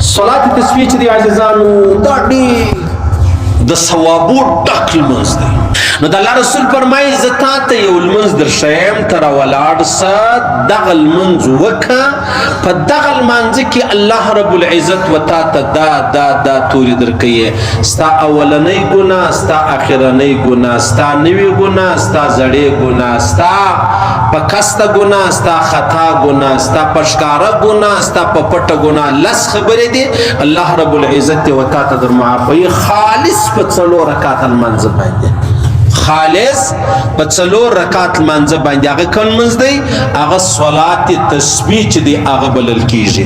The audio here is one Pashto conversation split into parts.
صلات تسبیح چې دی عزیزانو دا ډېر د ثوابو ډک لمونځ دی. نو د الله رسول فرمایي زه تا ته یو لمونځ درښیم ته راولاړ سه دغه لمونځ وکړه په دغه لمانځه کې الله رب العزت و تا ته دا تورې درکوي ستا اولنۍ ګناه ستا اخرنۍ ګناه ستا نوې ګناه ستا زړې ګناه ستا په کسته ګناه ستا خطا ګناه ستا په ښکاره ګناه ستا په پټه ګناه لس خبرې دي الله رب العزت و تا ته در معافوي خالص په څلور رکعات لمانځه باندې خالص په څلور رکعات لمانځه باندې هغه کوم لمونځ دی هغه صلات تسبیح چې دی هغه بلل کیږي.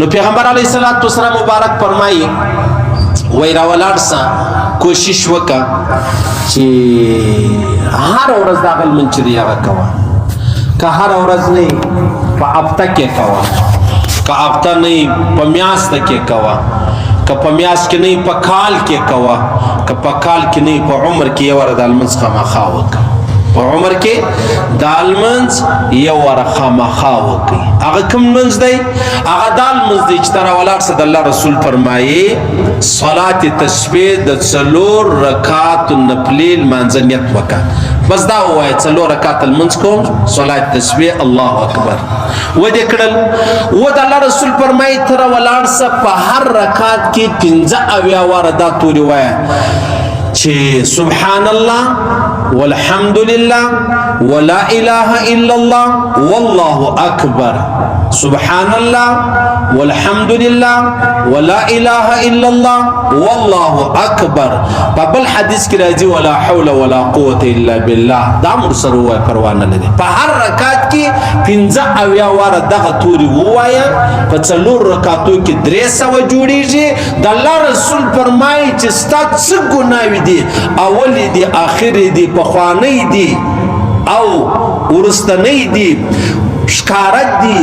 نو پیغمبر علیه الصلاۃ والسلام مبارک فرمایي وای راولاړ سه کوشش وکړه چې هر ورځ دغه لمونځ چې دی هغه کوه که هر ورځ نه په هفته کې کوه که هفته نه په میاشته کې کوه که په میاشت کې نه په کال کې کوه که په کال کې نه په عمر کې یو ور د لمونځ خامخا وکړه په عمر کې د لمونځ یو ور خامخا وکړي. هغه کوم لمونځ دی هغه دا لمونځ دی چې ته راولاړ سه د الله رسول فرمایي صلات تسبیح د څلور رکعات نفلي لمانځه نیت وکړه بس دا ووایه څلور رکعات لمونځ کوم صلات تسبیح الله اکبر و دې کړل و د الله رسول فرمایي ته راولاړ سه په هر رکعات کې 15 واره دا تورې وایه چې سبحان الله والحمد لله ولا اله الا الله والله اکبر سبحان الله والحمد لله ولا اله الا الله والله اکبر. په بل حدیث کې راځي ولا حول ولا قوه الا بالله دا مرسل وای پروا نه لري. په هر رکعت کې 15 واره دغه توري ووایه په څلور رکعاتو کې 300 جوړیږي. د الله رسول فرمایي چې ستا څه ګناوي دي اولی دی آخری دی پخوانی دی او ورستنی دی شکارت دی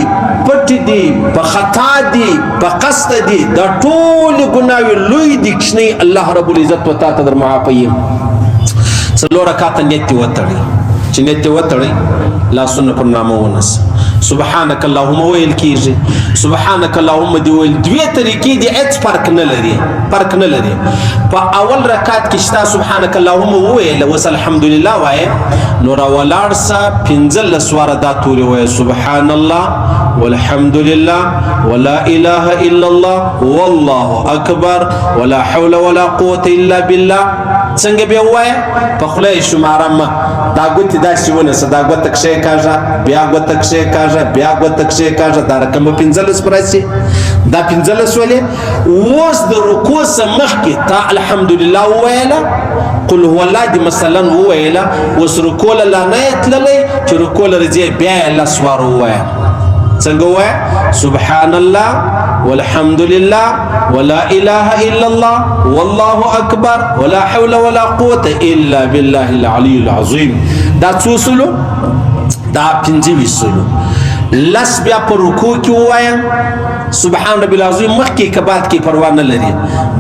پټ دی په خطا دی په قصد دی دا ټول ګناوی لوی دی کښنی الله رب العزت و تا ته در معافی. څلور رکعات نیت وتړي چې نیت وتړي لاسونه پر نامه ونس سبحانك اللهم ویل کیږي سبحانك اللهم دی ویل دوی طریقې دی هیڅ فرق نه لري په اول رکعت کې شتا سبحانك اللهم ویل وس الحمدلله وای نور ولاړ سه 15 سواره دا توري وای سبحان الله والحمد لله ولا اله الا الله والله اکبر ولا حول ولا قوه الا بالله. څنګه به وای په خله شمارم دا ګوت دا شونه صدا ګوت کښه کاژه بیا ګوت کښه کاژه بیا ګوت کښه کاژه دا رقم 15 پرسي دا 15 ولې وس د رکوع سمخ کې تا الحمدلله ویلا قل هو الله دي مثلا ویلا وس رکوع لا نه تللې چې رکوع لري بیا الله سوار وای څنګه وای سبحان الله والحمد لله ولا اله الا الله والله اکبر ولا حول ولا قوه الا بالله العلي العظيم. دا څو سلو دا 15 سلو لس بیا پر رکوع کې وایم سبحان ربي العظیم مخکې کبات کې پروا نه لري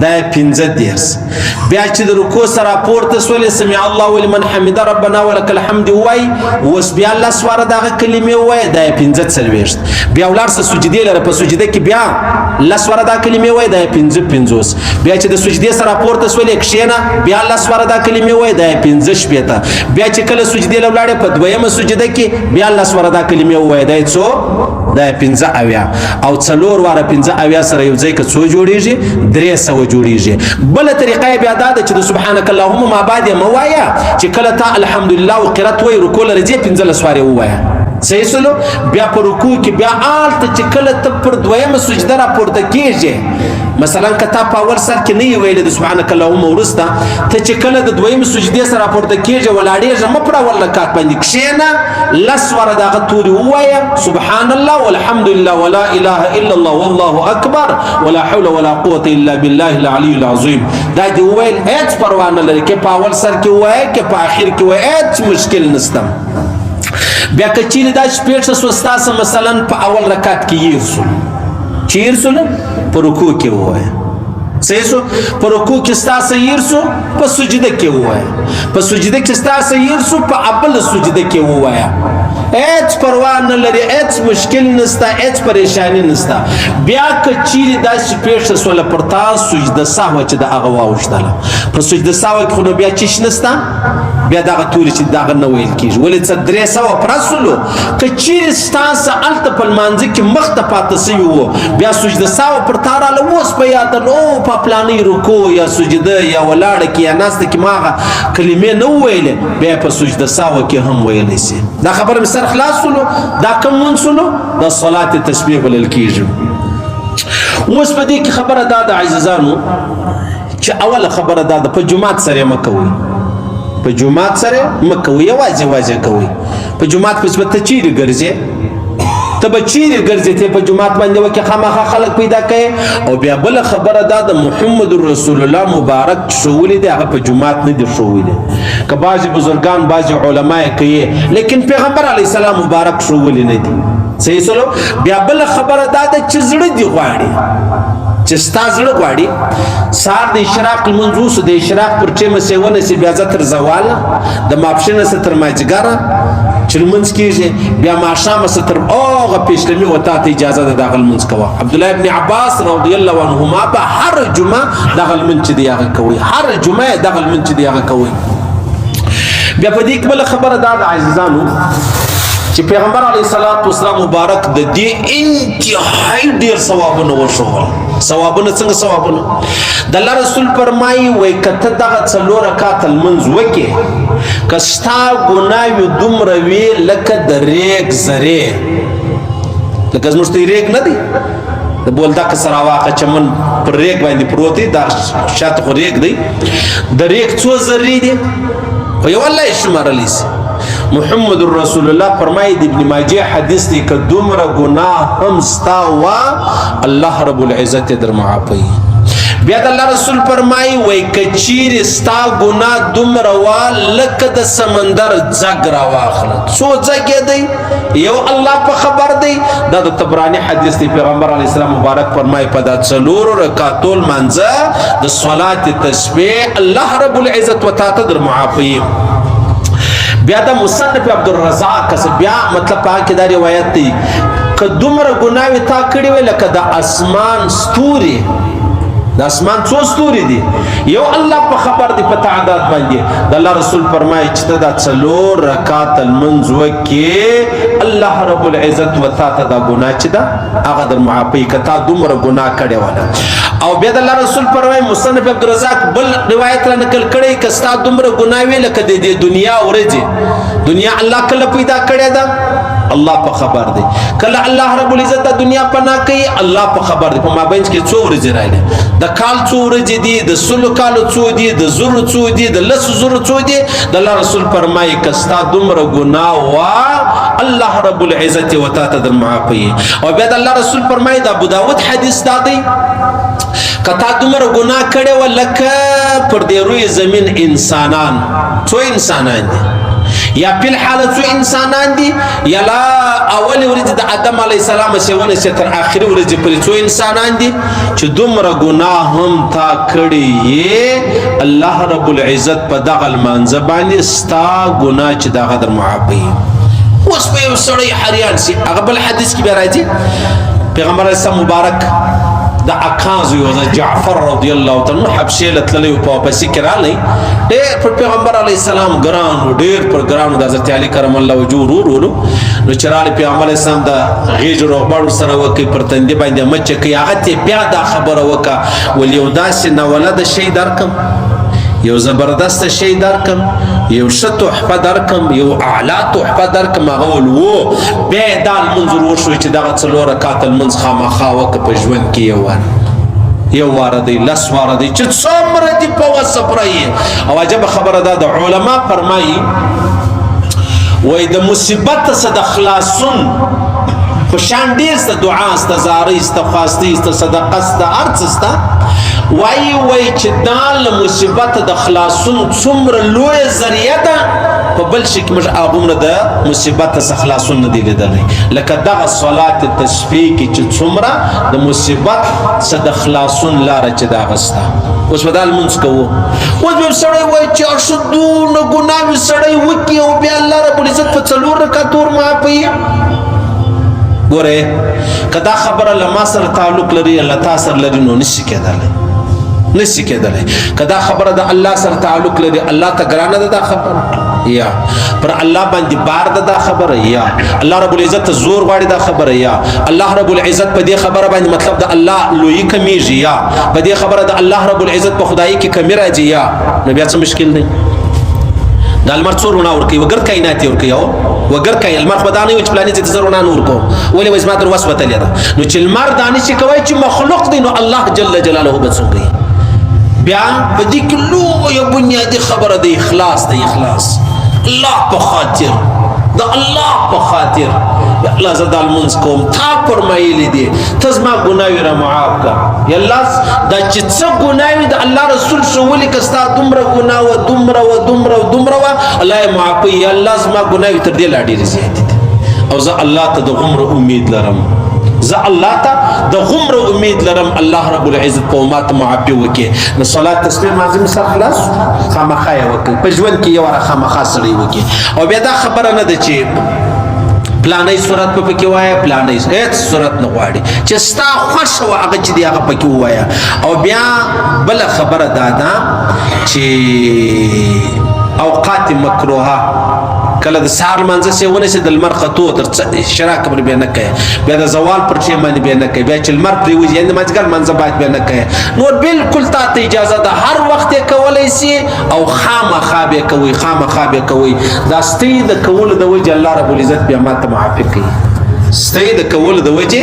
دا 15 بیا چې د رکوع سره پورته سولې سمع الله ولمن حمد ربنا ولك الحمد وای وس بیا الله سواره دغه کلمې وای دا 15 بیا ولر سره سجدي لره په سجده کې بیا الله سواره دا کلمې وای دا 15 بیا چې د سجدي سره پورته سولې کښینه بیا الله سواره دا کلمې وای دا 15 بیا چې کله سجدي لولاړې په دویمه سجده کې بیا الله سواره دا کلمې وای دا دا 15 او څلور واره 15 سره یو ځای کې څو جوړیږي 300 جوړیږي. بل طریقه بیا دا چې سبحانك اللهم ما بعد موایا چې کله ته الحمدلله او قرات وای رکوع لري 15 سواره وایا صحیح سلو بیا پر رکوع کې بیا آلته چې کله ته پر دویمه سجده را پورته کیږي مثلا کته په اول سر کې نه ویل د سبحانك اللهم ورسته ته چې کله د دویمه سجده سره پورته کیږي ولاړې م پر اول رکعت باندې کښینه لس ور دغه توري وایا سبحان الله والحمد لله ولا اله الا الله والله اکبر ولا حول ولا قوه الا بالله العلي العظيم. دا دی ویل هیڅ پروا نه لري کې په اول سر کې وای کې په اخر کې وای هیڅ مشکل نشته. بیا کچیر دا شپږ سوستاسه مثلا په اول رکعت کې یې چیرسو په رکوع کې وای سیسو په رکوع کې ستاسه یرسو په سجده کې وای په سجده کې ستاسه یرسو په اول سجده کې وای هیڅ پروا نه لري، هیڅ مشکل نشته، هیڅ پریشانی نشته. بیا که چیرې داسې پیښه سوله پر تا سجده سهوه چې د هغه واوښتله په سجده سهوه کې خو نو بیا چیش نشته، بیا دغه تورې چې دغه نه ویل کېږي. ولې څه 300 پرسولو که چیرې ستاسو هلته په لمانځه کې مخته پاته سوي وو بیا سجده سهوه پر تا راله اوس په یاده او په پلانۍ رکوع یا سجده یا ولاړه کې یا ناسته کې ما هغه کلمې نه وویلې بیا په سجده سهوه کې هم ویلی سي. دا خبره مې سر خلاص سولو. دا کوم مونځ سولو؟ دا صلات تسبیح بلل کېږي. اوس په دې کې خبره دا د عزیزانو چې اوله خبره دا ده په جومات سره مه کوئ، په جومات سره مه کوئ، یوازې کوئ. په جومات پسې به ته چیرې ګرځې، ته به چیرې ګرځې، ته په جومات باندې وکې خامخا خلک پیدا کوې. او بیا بله خبره دا د محمد رسول الله مبارک ښوولي دی هغه په جومات نه دي ښوولي. که بعضې بزرګان بعضې علما یې کوي لیکن پیغمبر علیه السلام مبارک ښوولي نه دي. صحیح سلو. بیا بله خبره دا ده چې زړه دې غواړي، چې ستا زړه غواړي سهار د اشراق لمونځ وسو، د اشراق پر ټیمه سې ونسي بیا زه تر زواله د ماپښینه څه تر مازدیګره چې لمونځ کېږي بیا ماښامه څه تر هغه پیشلمي و تا ته اجازه ده دغه لمونځ کوه. عبدالله ابن عباس رضی الله عنهما به هر جمعه دغه لمونځ چې دی هغه کوي، هر جمعه یې دغه لمونځ چې دی هغه کوي. بیا په دې کې بله خبره دا د عزیزانو چې پیغمبر علیه السلام مبارک د دې انتهایی ډیر ثوابونه وښول. ثوابونه څنګه ثوابونه؟ د الله رسول فرمایي وایي که ته دغه 4 رکعاته لمونځ وکړې که ستا ګناوې دومره وي لکه د ریګ زرې، لکه زموږ ته ریګ نه دی د بولدک سره واقع چمن پر ریګ باندې پروت دی، دا شاته خو ریګ دی، د ریګ څو ذرې دي خو یو الله یې شمارلی سي. محمد رسول الله فرمایي د ابن ماجه حدیث دی که دومره ګناه هم ستا وا الله رب العزت در معافوي. بیا د الله رسول فرمایي وایي که چیرې ستا ګناه دومره وا لکه د سمندر ځګ راواخله. څو ځګې دی؟ یو الله په خبر دی. دا د طبراني حدیث دی. پیغمبر علیه السلام مبارک فرمایي په دا 4 رکعاتو لمانځه د صلات تسبیح الله رب العزت و تا ته در معافوي. بیا د مصنف عبدالرزاق کس بیا مطلب په کې دا روایت دی که دومره ګناوې تا کړې وې لکه د اسمان ستوري، د اسمان څو ستوري دي یو الله په خبر دی په تعداد باندې. د الله رسول فرمایي چې ته دا 4 رکعات لمونځ وکړې الله رب العزت و تا ته دا ګناه چې ده هغه در معافوي که تا دومره ګناه کړې وله. او بیا د الله رسول فرمایي مصنف عبدالرزاق بل روایت را نقل کړی که ستا دومره ګناه وي لکه د دې دنیا ورځې، دنیا الله کله پیدا کړې ده الله په خبر دی، کله الله رب العزت د دنیا پناه کوي الله په خبر دی. په مابین کې څو ورځې راځي، د کال څو ورځې دي، د 100 کالو څو دي، د 1000 څو دي، د 100 څو دي. د الله رسول فرمایي که ستا دومره ګناه وا الله رب العزت و تا ته در معافوي. او بیا د الله رسول فرمایي د ابو داود حدیث دا دی که تا دومره ګناه کړې وه لکه پر دې روی زمین انسانان، څو انسانان دي یا په حالت څو انسانان دي یا لا اول ورځ د آدم علی السلام سیونه تر اخري ورځ پورې څو انسانان دي چې دومره ګناه هم تا کړی یې الله رب العزت په دغه لمانځه باندې ستا ګناه چې دغه در معافوي. اوس په یو سړی حریان سي هغه بل حدیث کې بیا راځي پیغمبر علیه السلام مبارک د اکازو یو جعفر رضی الله تعالی عنہ حبشې لتللی په واپسې کې رالی ډېر پر پیغمبر علیه السلام ګران ډېر پر ګران د حضرت علی کرم الله وجهه ورو نو چې رالی پیغمبر علیه السلام د غېږ روغبړ سره وکړي پر تندي باندې مچ کوي هغه ته بیا دا خبره وکړه ول یو داسې نولده شی درکم، یو زبردست شی درکم، یو ښه تحفه درکم، یو اعلی تحفه درکم. هغه ول و بیا یې دا لمونځ ور وشوی چې دغه 4 رکعاته لمونځ خامخا وکړه په ژوند کې یو واره دی 10 واره دی چې څومره دي په وصف رایي. او عجبه خبره ده د علما فرمایي وایي د مصیبت څخه د خلاصون په شان ډېر سته دعا سته، زارۍ سته، خواستې سته، صدقه سته، هر څه سته. وایي چې دا له مصیبت د خلاصون څومره لویه ذریعه ده په بل شي کې موږ هغومره د مصیبت څخه خلاصون نه دی لیدلی لکه دغه صلات تشفیع کې چې څومره د مصیبت څخه د خلاصون لاره چې دا غسته اوس به دا لمونځ کوو اوس به سړی وایي چې ارشدونه ګناوې سړی وکړي او بیا الله رب العزت په 4 رکعتو ورمعافوي ګورئ که دا خبره له ما سره تعلق لري الله تا سره لري نو نشي کېدلی که دا خبره د الله سره تعلق لري الله ته ګرانه ده دا خبره یا پر الله باندې بار ده دا خبره یا الله رب العزت ته زور غواړي دا خبره یا الله رب العزت په دې خبره باندې مطلب د الله لوی کمیږي یا په دې خبره د الله رب العزت په خدایي کې کمی راځي یا نو بیا څه مشکل دی دا لمر څو رڼا ورکوي وګر کائنات یې ورکوي وګر کائنات لمر خو دا نه وي چې پلانې ته زه رڼا نه ورکوم ولې وایي زما تر وس وتلې ده نو چې لمر دا نشي کوی چې مخلوق دی نو الله جل جلاله به څنګه بیا په دې کې لویه بنیادي خبره د اخلاص الله په خاطر د الله په خاطر الله زه دا لمونځ کوم تا فرمایلی دي ته زما ګناوې را معاف کړه یا الله دا چې څه ګناوې د الله رسول ښوولي که ستا دومره ګناه وه دومره وه الله یې معافوي یا الله زما ګناوې تر دې لا ډېرې زیاتې دي او زه الله ته د غومره امید لرم الله رب العزت په ما ته معافي وکړي نو صلات تسبیح مازم سره خلاص خامخا یې وکړي په ژوند کې یو واره خامخا سړی وکړي او بیا دا خبره نه ده چې پلانې صورت په پکې وایه پلانې هیڅ صورت نه غواړي چې ستا خوښه وه هغه چې دی هغه پکې ووایه او بیا بله خبره دا ده چې اوقات مکروهه کله د سهار لمانځه چې ونیسي د لمر ختو تر شراک پر بیا نه کوي بیا د زوال پر ټیم باندې بیا نه کوي بیا چې لمر پرېوځي یعنې د مازدیګر لمانځه باید بیا نه کوي نور بالکل تا ته اجازه ده هر وخت یې کولی سي او خامخا بیا کوئ دا ستۍ د کولو د وجې الله رب العزت بیا ما ته معافي کوي ستۍ د کولو د وجې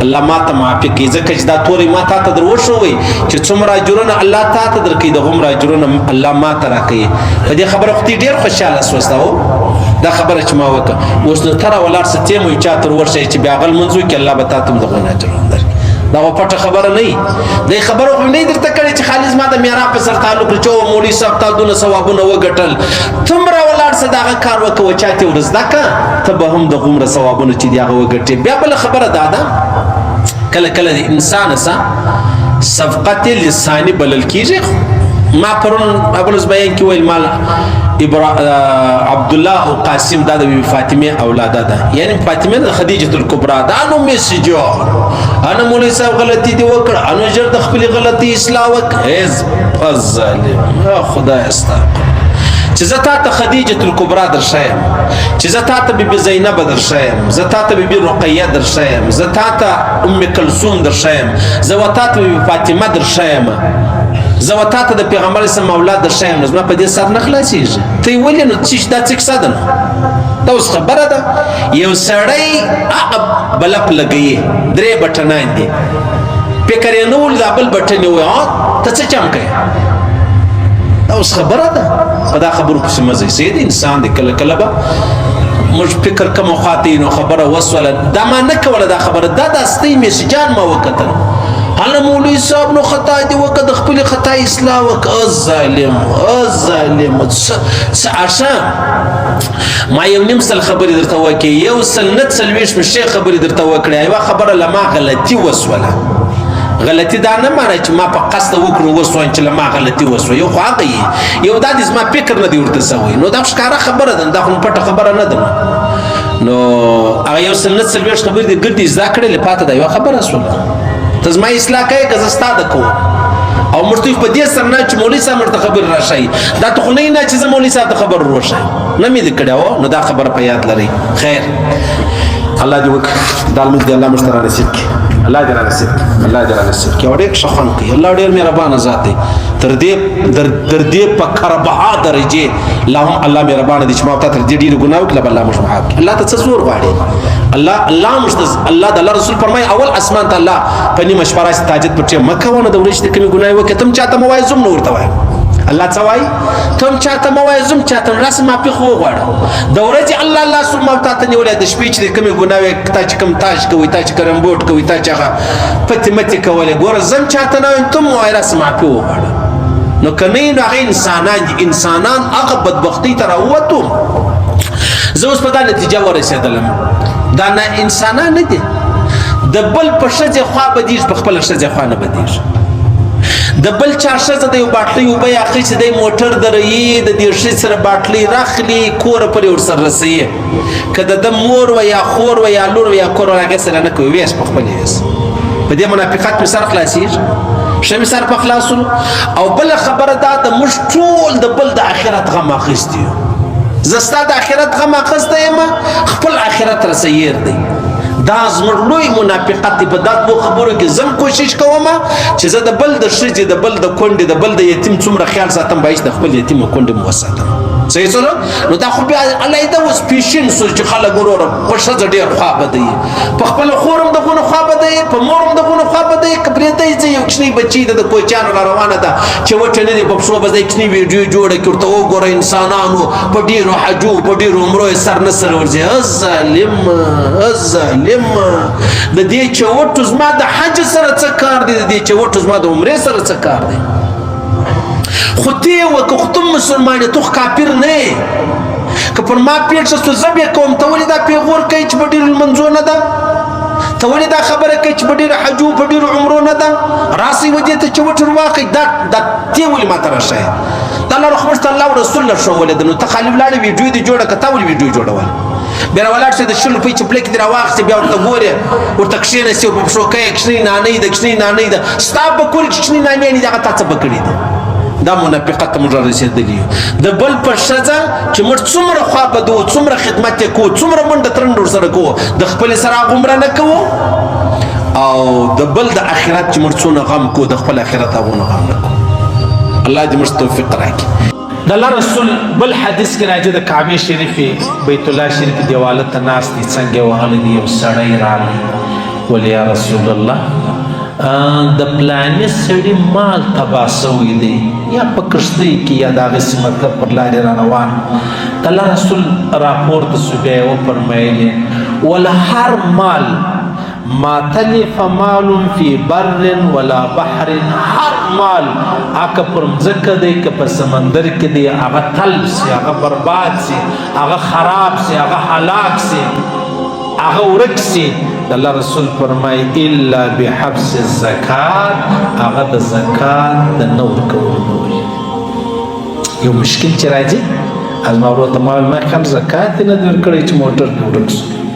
الله ما ته معافي کوي ځکه چې دا تورې ما تا ته در وښوئ چې څومره اجرونه الله تا ته درکوي د هغومره اجرونه الله ما ته راکوي په دې خبره خو ډېر خوشحاله سوسته دا خبره چې ما وکړه اوس نو ته راولاړ څه تیم وي چا تر ورشئ چې بیا هغه لمونځ وکړي الله به تا ته هم دغونه اجرونه درکړي دا خو پټه خبره نه وي دې خبره خو نه درته کړې چې خالص ما د میراب په سر تعلق لري چې مولوي صاحب تا دونه ثوابونه وګټل ته هم راولاړ څه دغه کار وکړه چا ته ور زده کړه ته به هم دغومره ثوابونه چې دي هغه وګټې بیا بله خبره دا ده کله د انسان صفقت لساني بلل کېږي ما پرون ابوالز بیان کې ویل مال عبدالله او قاسم دا د فاطمه اولاده ده یعنی فاطمه د خدیجه الکبرى دا نو میسجو انا مولوی صاحب غلطی دی وکړه انا جر د خپل غلطی اصلاح وکړه الظالم خدای استغفر چې زه تا ته خدیجه الکبرى درشایم چې زه تا ته بیبي زینب درشایم زه تا ته بیبي رقیه درشایم زه تا ته ام کلثوم درشایم زه تا ته بیبي فاطمه درشایم زه تا ته د پیغمبر اسلام اولاد درشایم نو زما په دې سر نه خلاصېږي ته یې ولې نو دا څه کیسه ده نو دا اوس خبره ده یو سړی هغه بلپ لګوي 3 بټنان دي فکر یې نه ولي دا بل بټن یې وایي ته څه چم کوې دا اوس خبره ده په دا خبرو پسې مه ځئ سید انسان دی کله کله به موږ فکر کوم خواته نو خبره وسوله دا ما نه کوله دا خبره دا داستې میسجان ما وکتل هله مولوي صاحب نو خطا دی وکړه د خپلې خطا اصلاح وکړه الظالم څه عشا ما یو نیم سل خبرې درته وکړې یو سل نه څلوېښت مشې خبرې درته وکړې یوه خبره له ما غلطي وسوله غلطی دا نه معنی چې ما په قصد وکړو وسوم چې ما غلطي وسو یو خو هغه یو دا د زما فکر نه دی ورته سوی نو دا ښکاره خبره ده دا خو پټه خبره نه ده نو هغه یو سل نه څلوېښت خبرې دې ګردې زده کړلې پاته ده یوه خبره سوله ته زما اصلاح کوې که زه ستا ده کوم او موږ ته په دې سره نه چې مولوي صاحب ورته خبرې راشئ دا ته خو نه چې زه مولوي صاحب ته خبر وروښیم نه مې دې کړی نو دا خبره په یاد لرئ خیر الله دې وکړي دا لمونځ دې الله موږ ته رانصیب کړي الله دې رانصیب کړي او ډېر ښه خوند کوي الله ډېر مهربانه ذات دی تر دې په کربها درجې لا هم الله مهربانه دی چې ما ته تر دې ډېرې ګناه وکړله به الله موږ معاف کړي الله ته څه زور غواړي الله د الله رسول فرمایي اول اسمان ته الله په نیمه شپه راشي تهجد په ټیم مه کوه نو د ورځې د کومې ګناه وکړې ته هم چاته مه وایه زه هم نه ورته وایم الله څه وایي ته هم چاته مه وایه زه هم چاته راسه معافي خو وغواړه د ورځې الله سبحانه و تعالی ته نیولی د شپې چې د کومې ګناه وکړې تا چې کوم تاج کوئ تا چې کرمبوټ کوئ تا چې هغه پتې متې کولې ګوره زه هم چاته نه وایم ته هم ووایه راسه معافي وغواړه نو کنه نو هغه انسانان هغه بدبختی ته راووتو. زه اوس په دا نتیجه ورسېدلم دا نه انسانان نه دي د بل په ښځې خوا بدېږي په خپله ښځې خوا نه بدېږي. د بل چا ښځه د یو باټلۍ اوبه یا اخیستې دی موټر دروي د دې ښځې سره باټلۍ راخلي کوره پورې ورسره رسوي که د ده مور وه یا خور وه یا لور وه یا کور وه هغې سره نه کوي ویس په خپله ویس په دې منافقت مې سر خلاصېږي ښه مې سر په خلاصولو. او بله خبره دا د موږ ټول د بل د آخرت غم اخیستی یو. زه ستا د آخرت غم اخیستی یم خپل آخرت رسه هیر دی. دا زموږ لوی منافقت دی. په دا دوو خبرو کې زم کوشش کوم چې زه د بل د ښځې د بل د کونډې د بل د یتیم څومره خیال ساتم باید د خپل یتیم او کونډې مو وساتم. صحیح سره نو دا خو بیا علیحده اوس پیشین سو چې خلک وروره په ښځه ډېر خوا بدوي په خپله خور هم دغونه خوا بدوي په مور هم دغونه خوا بدوي که پرېږدی ځه یو کوچنۍ بچی ده د کوچیانو را روانه ده چې وټه نه دي په پښو به ځای کوچنۍ ویډیو جوړه کړي ورته وګوره انسانانو په ډېرو حجو په ډېرو عمرو یې سر نه سره ورځي. ظالمه د دې چوټو زما د حج سره څه کار دی د دې چوټو زما د عمرې سره څه کار دی. خو تی وکه خو ته مسلمان یې تو خو کافر نه یې که پر ما پیټ شستو زه بیا کوم ته ولې دا پیغور کوي چې په ډېرو لمنځو نه ده ته ولې دا خبره کوي چې په ډېرو حجو په ډېرو عمرو نه ده راسئ ودې ته چوټ ورواخئ دا تی ولې ماته راښایې دا الله خو موږ ته الله او رسول الله ښوولې ده نو ته خالي ولاړې ویډیو دې جوړه که تا ولې ویډیو جوړول بیا راولاړ شي د شل روپۍ چپلۍ کې دې راواخیستې بیا ورته ګورې ورته کښېناستې په پښو کوې کوچنۍ نانۍ ده کوچنۍ نانۍ ده ستا په کور کې کوچنۍ نانیانې دي هغه تا څه به کړي دي. دا منافقت ته موږ رارسېدلي یو. د بل په ښځه چې موږ څومره خوا بدو څومره خدمت یې کوو څومره منډه ترنډه ورسره کوو د خپلې سره هغومره نه کوو او د بل د آخرت چې موږ څونه غم کوو د خپل آخرت هغونه غم نه کوو. الله دې موږ توفیق راکړي. د الله رسول بل حدیث کې راځي د کعبې شریفې بیت الله شریف دیواله ته ناست دي څنګه وهلی دی یو سړی راغی ولې یا رسول الله د پلانې سړي مال تباه سوی دی یا په کښتۍ کې یا د هغې سیمه ته پر لارې را روان د الله رسول راپورته سو بیا یې وفرمیلې وله هر مال ما تلف مال فی بر ولا بحر هر مال اکه پر مځکه دی که په سمندر کې دی هغه تلف سي هغه برباد سي هغه خراب سي هغه هلاک سي هغه ورک سي د الله رسول فرمایي الا بحبس الزکات هغه د زکات د نه ورکولو یو مشکل چې راځي از ما ورته ما خپل زکات نه درکړی چې موټر ورک سو